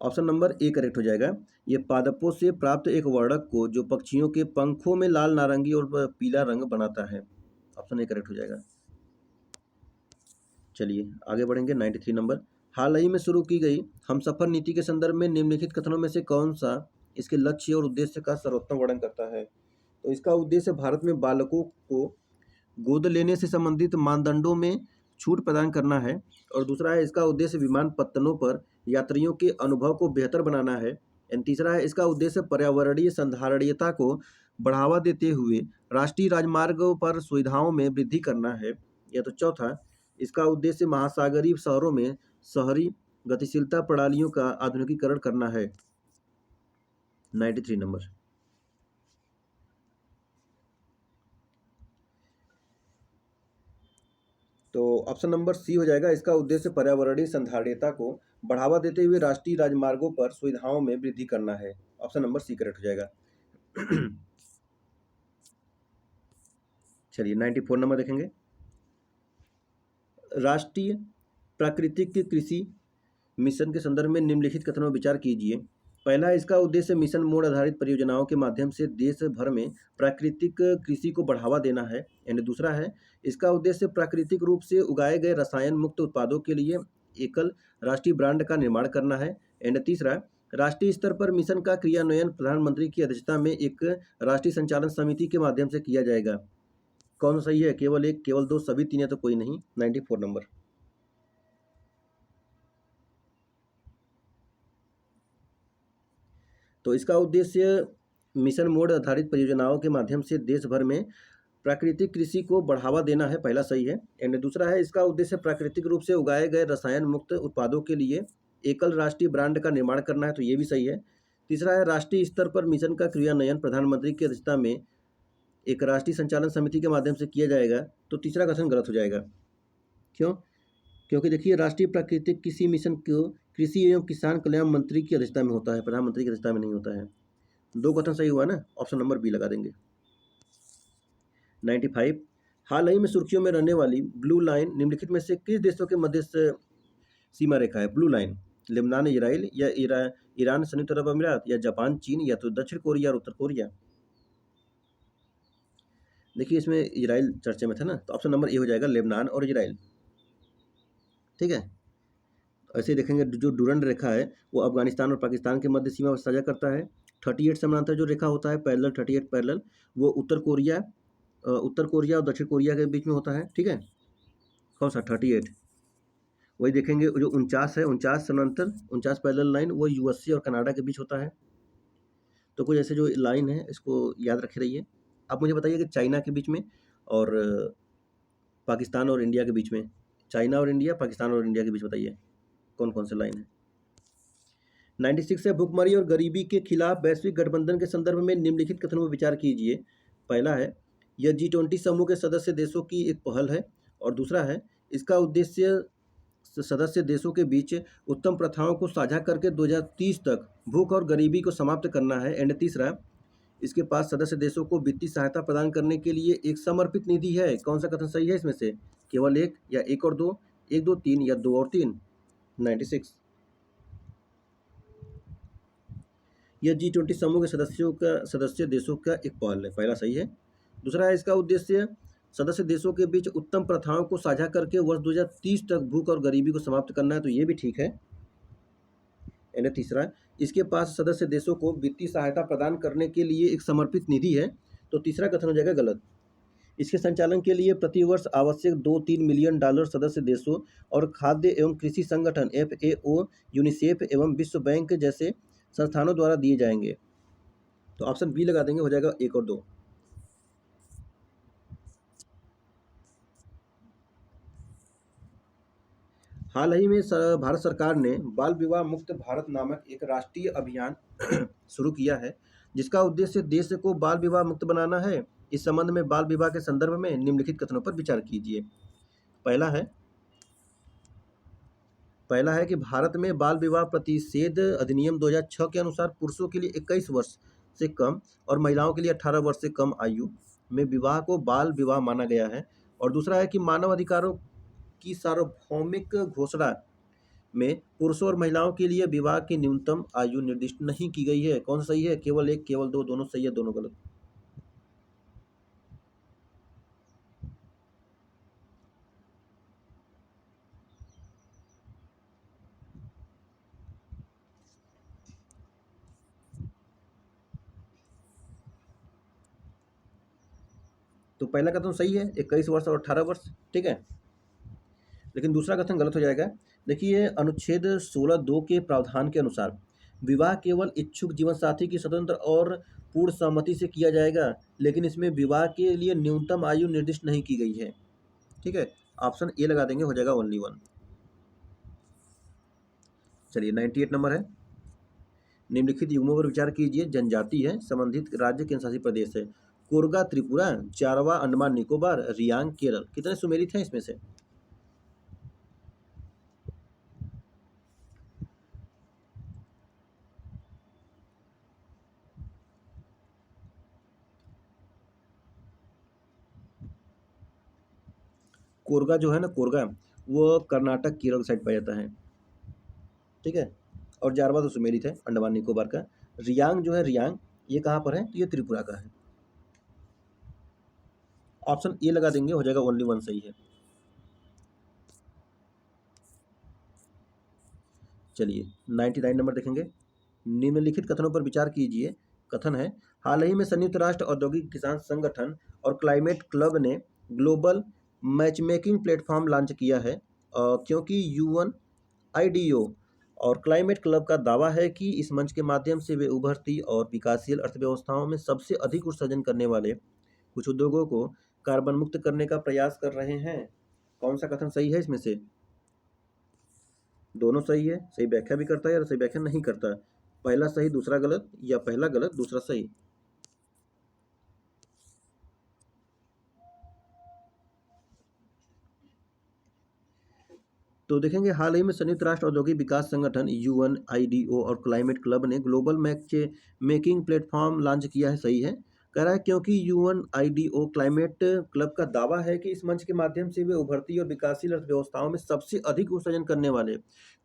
Speaker 1: ऑप्शन नंबर ए करेक्ट हो जाएगा। ये पादपों से प्राप्त एक वर्णक को जो पक्षियों के पंखों में लाल, नारंगी और पीला रंग बनाता है। ऑप्शन ए करेक्ट हो जाएगा। चलिए आगे बढ़ेंगे। 93 नंबर, हाल ही में शुरू की गई हमसफर नीति के संदर्भ में निम्नलिखित कथनों में से कौन सा इसके लक्ष्य और उद्देश्य का सर्वोत्तम वर्णन करता है? तो इसका उद्देश्य भारत में बालकों को गोद लेने से संबंधित मानदंडों में छूट प्रदान करना है। और दूसरा है, इसका उद्देश्य विमानपत्तनों पर यात्रियों के अनुभव को बेहतर बनाना है। एंड तीसरा है, इसका उद्देश्य पर्यावरणीय संधारणीयता को बढ़ावा देते हुए राष्ट्रीय राजमार्गों पर सुविधाओं में वृद्धि करना है। या तो चौथा, इसका उद्देश्य महासागरीय शहरों में शहरी गतिशीलता प्रणालियों का आधुनिकीकरण करना है। 93 नंबर। तो ऑप्शन नंबर सी हो जाएगा, इसका उद्देश्य पर्यावरणीय संधारणीयता को बढ़ावा देते हुए राष्ट्रीय राजमार्गों पर सुविधाओं में वृद्धि करना है। ऑप्शन नंबर सी करेक्ट हो जाएगा। चलिए 94 नंबर देखेंगे। राष्ट्रीय प्राकृतिक कृषि मिशन के संदर्भ में निम्नलिखित कथनों पर विचार कीजिए। पहला, इसका उद्देश्य मिशन मोड आधारित परियोजनाओं के माध्यम से देश भर में प्राकृतिक कृषि को बढ़ावा देना है। एंड दूसरा है, इसका उद्देश्य प्राकृतिक रूप से उगाए गए रसायन मुक्त उत्पादों के लिए एकल राष्ट्रीय ब्रांड का निर्माण करना है। एंड तीसरा, राष्ट्रीय स्तर पर मिशन का क्रियान्वयन प्रधानमंत्री की अध्यक्षता में एक राष्ट्रीय संचालन समिति के माध्यम से किया जाएगा। कौन सही है? केवल एक, केवल दो, सभी तीन है तो कोई नहीं। 94 नंबर। तो इसका उद्देश्य मिशन मोड आधारित परियोजनाओं के माध्यम से देश भर में प्राकृतिक कृषि को बढ़ावा देना है, पहला सही है। एंड दूसरा है, इसका उद्देश्य प्राकृतिक रूप से उगाए गए रसायन मुक्त उत्पादों के लिए एकल राष्ट्रीय ब्रांड का निर्माण करना है, तो ये भी सही है। तीसरा है, राष्ट्रीय स्तर पर मिशन का क्रियान्वयन प्रधानमंत्री की अध्यक्षता में एक राष्ट्रीय संचालन समिति के माध्यम से किया जाएगा, तो तीसरा कथन गलत हो जाएगा। क्यों? क्योंकि देखिए, राष्ट्रीय प्राकृतिक कृषि मिशन को कृषि एवं किसान कल्याण मंत्री की अध्यक्षता में होता है, प्रधानमंत्री की अध्यक्षता में नहीं होता है। दो कथन सही हुआ ना, ऑप्शन नंबर बी लगा देंगे। 95, हाल ही में सुर्खियों में रहने वाली ब्लू लाइन निम्नलिखित में से किस देशों के मध्य सीमा रेखा है? ब्लू लाइन, लेबनान, इजराइल या ईरान, संयुक्त अरब अमीरात या जापान, चीन या तो दक्षिण कोरिया और उत्तर कोरिया। देखिए, इसमें इजराइल चर्चे में था ना, तो ऑप्शन नंबर ए हो जाएगा, लेबनान और इजराइल। ठीक है। ऐसे देखेंगे, जो डूरंड रेखा है वो अफगानिस्तान और पाकिस्तान के मध्य सीमा साझा करता है। 38 समानांतर जो रेखा होता है, पैरेलल 38 पैरेलल, वो उत्तर कोरिया और दक्षिण कोरिया के बीच में होता है। ठीक है। कौन सा? 38। वही देखेंगे, जो 49 है, 49 समानांतर, 49 पैरेलल लाइन, वो यूएसए और कनाडा के बीच होता है। तो कुछ ऐसे जो लाइन है, इसको याद रखे रहिए। आप मुझे बताइए कि चाइना के बीच में और पाकिस्तान और इंडिया के बीच में, चाइना और इंडिया, पाकिस्तान और इंडिया के बीच बताइए कौन कौन से लाइन है। 96 है, भुखमरी और गरीबी के खिलाफ वैश्विक गठबंधन के संदर्भ में निम्नलिखित कथनों पर विचार कीजिए। पहला है, यह G20 समूह के सदस्य देशों की एक पहल है। और दूसरा है, इसका उद्देश्य सदस्य देशों के बीच उत्तम प्रथाओं को साझा करके 2030 तक भूख और गरीबी को समाप्त करना है। एंड तीसरा, इसके पास सदस्य देशों को वित्तीय सहायता प्रदान करने के लिए एक समर्पित निधि है। कौन सा कथन सही है इसमें से? केवल एक या एक और दो, एक दो तीन या दो और तीन? 96। यह G20 समूह के सदस्य देशों का एक पहल है। पहला सही है। दूसरा है, इसका उद्देश्य सदस्य देशों के बीच उत्तम प्रथाओं को साझा करके वर्ष 2030 तक भूख और गरीबी को समाप्त करना है, तो ये भी ठीक है। यानी तीसरा, इसके पास सदस्य देशों को वित्तीय सहायता प्रदान करने के लिए एक समर्पित निधि है, तो तीसरा कथन हो जाएगा गलत। इसके संचालन के लिए प्रतिवर्ष आवश्यक $2-3 मिलियन सदस्य देशों और खाद्य एवं कृषि संगठन FAO, यूनिसेफ एवं विश्व बैंक जैसे संस्थानों द्वारा दिए जाएंगे। तो ऑप्शन बी लगा देंगे, हो जाएगा 1 और 2। हाल ही में भारत सरकार ने बाल विवाह मुक्त भारत नामक एक राष्ट्रीय अभियान शुरू किया है, जिसका उद्देश्य देश को बाल विवाह मुक्त बनाना है। इस संबंध में बाल विवाह के संदर्भ में निम्नलिखित कथनों पर विचार कीजिए। पहला है कि भारत में बाल विवाह प्रतिषेध अधिनियम 2006 के अनुसार पुरुषों के लिए 21 वर्ष से कम और महिलाओं के लिए 18 वर्ष से कम आयु में विवाह को बाल विवाह माना गया है। और दूसरा है कि मानव अधिकारों की सार्वभौमिक घोषणा में पुरुषों और महिलाओं के लिए विवाह की न्यूनतम आयु निर्दिष्ट नहीं की गई है। कौन सही है? केवल एक, केवल दो, दोनों सही है, दोनों गलत? तो पहला कथन सही है, 21 वर्ष और 18 वर्ष, ठीक है। लेकिन दूसरा कथन गलत हो जाएगा। देखिए, अनुच्छेद 16(2) के प्रावधान के अनुसार विवाह केवल इच्छुक जीवन साथी की स्वतंत्र और पूर्ण सहमति से किया जाएगा, लेकिन इसमें विवाह के लिए न्यूनतम आयु निर्दिष्ट नहीं की गई है, ठीक है। ऑप्शन ए लगा देंगे, हो जाएगा ओनली 1। चलिए 98 नंबर है, निम्नलिखित युग्मों पर विचार कीजिए। जनजाति है, संबंधित राज्य केंद्र शासित प्रदेश है। कोरगा त्रिपुरा, जारवा अंडमान निकोबार, रियांग केरल। कितने सुमेलित हैं इसमें से? कोरगा जो है ना, कोरगा वो कर्नाटक केरल साइड पाया जाता है, ठीक है। और जारवा तो सुमेलित है, अंडमान निकोबार का। रियांग जो है, रियांग ये कहाँ पर है? तो ये त्रिपुरा का है। ऑप्शन ए लगा देंगे, हो जाएगा ओनली 1 सही है। चलिए 99 नंबर देखेंगे। निम्नलिखित कथनों पर विचार कीजिए। कथन है, हाल ही में संयुक्त राष्ट्र औद्योगिक किसान संगठन और क्लाइमेट क्लब ने ग्लोबल मैचमेकिंग प्लेटफॉर्म लॉन्च किया है, क्योंकि UNIDO और क्लाइमेट क्लब का दावा है कि इस मंच के माध्यम से वे उभरती और विकासशील अर्थव्यवस्थाओं में सबसे अधिक उत्सर्जन करने वाले कुछ उद्योगों को कार्बन मुक्त करने का प्रयास कर रहे हैं। कौन सा कथन सही है इसमें से? दोनों सही है, सही व्याख्या भी करता है और सही व्याख्या नहीं करता। पहला सही दूसरा गलत, या पहला गलत दूसरा सही? तो देखेंगे, हाल ही में संयुक्त राष्ट्र औद्योगिक विकास संगठन UNIDO और क्लाइमेट क्लब ने ग्लोबल मैचमेकिंग प्लेटफॉर्म लॉन्च किया है, सही है। कह रहा है क्योंकि UNIDO क्लाइमेट क्लब का दावा है कि इस मंच के माध्यम से वे उभरती और विकासशील अर्थव्यवस्थाओं में सबसे अधिक उत्सर्जन करने वाले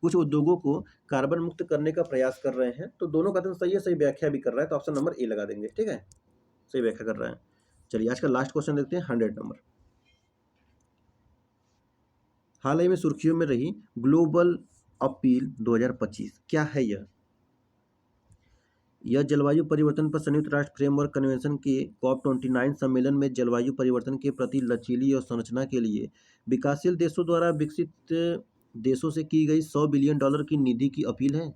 Speaker 1: कुछ उद्योगों को कार्बन मुक्त करने का प्रयास कर रहे हैं। तो दोनों कथन सही है, सही व्याख्या भी कर रहा है, तो ऑप्शन नंबर ए लगा देंगे, ठीक है। सही व्याख्या कर रहा है। चलिए आज का लास्ट क्वेश्चन देखते हैं, 100 नंबर। हाल ही में सुर्खियों में रही ग्लोबल अपील 2025 क्या है? यह जलवायु परिवर्तन पर संयुक्त राष्ट्र फ्रेमवर्क कन्वेंशन के COP29 सम्मेलन में जलवायु परिवर्तन के प्रति लचीली और संरचना के लिए विकासशील देशों द्वारा विकसित देशों से की गई $100 बिलियन की निधि की अपील है।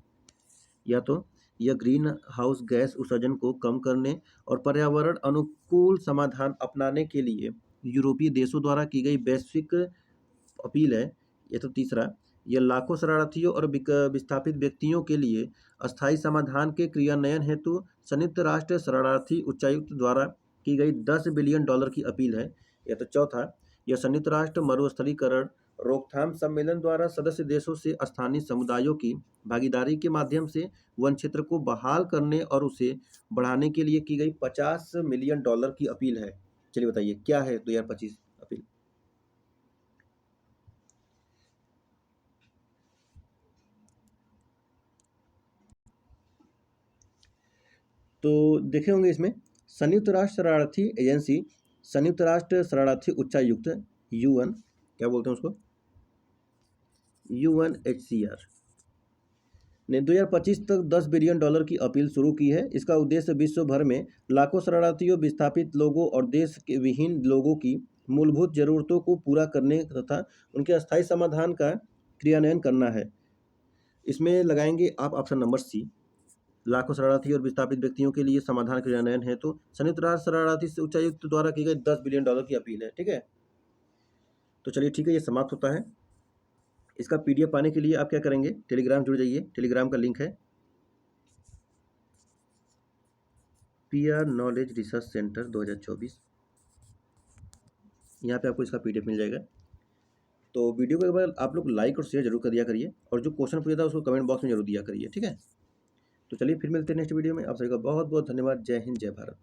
Speaker 1: या तो यह ग्रीन हाउस गैस उत्सर्जन को कम करने और पर्यावरण अनुकूल समाधान अपनाने के लिए यूरोपीय देशों द्वारा की गई वैश्विक अपील है। या तो तीसरा, यह लाखों शरणार्थियों और विस्थापित व्यक्तियों के लिए अस्थायी समाधान के क्रियान्वयन हेतु संयुक्त राष्ट्र शरणार्थी उच्चायुक्त द्वारा की गई $10 बिलियन की अपील है। या तो चौथा, यह संयुक्त राष्ट्र मरुस्थलीकरण रोकथाम सम्मेलन द्वारा सदस्य देशों से स्थानीय समुदायों की भागीदारी के माध्यम से वन क्षेत्र को बहाल करने और उसे बढ़ाने के लिए की गई $50 मिलियन की अपील है। चलिए बताइए क्या है 2025 अपील। तो देखे होंगे इसमें संयुक्त राष्ट्र शरणार्थी एजेंसी, संयुक्त राष्ट्र शरणार्थी उच्चायुक्त UN, क्या बोलते हैं उसको, UNHCR ने 2025 तक $10 बिलियन की अपील शुरू की है। इसका उद्देश्य विश्व भर में लाखों शरणार्थियों, विस्थापित लोगों और देश के विहीन लोगों की मूलभूत जरूरतों को पूरा करने तथा उनके अस्थायी समाधान का क्रियान्वयन करना है। इसमें लगाएंगे आप ऑप्शन नंबर सी, लाखों शरणार्थी और विस्थापित व्यक्तियों के लिए समाधान क्रियान्वयन है। तो संयुक्त राष्ट्र शरणार्थी से उच्चायुक्त द्वारा की गई $10 बिलियन की अपील है। ठीक है, तो चलिए ठीक है, ये समाप्त होता है। इसका PDF पाने के लिए आप क्या करेंगे, टेलीग्राम जुड़ जाइए। टेलीग्राम का लिंक है PR नॉलेज रिसर्च सेंटर 2024, यहाँ पे आपको इसका PDF मिल जाएगा। तो वीडियो को एक बार आप लोग लाइक और शेयर जरूर कर दिया करिए, और जो क्वेश्चन पूछा था उसको कमेंट बॉक्स में जरूर दिया करिए। ठीक है, तो चलिए फिर मिलते हैं नेक्स्ट वीडियो में। आप सभी का बहुत बहुत धन्यवाद। जय हिंद, जय भारत।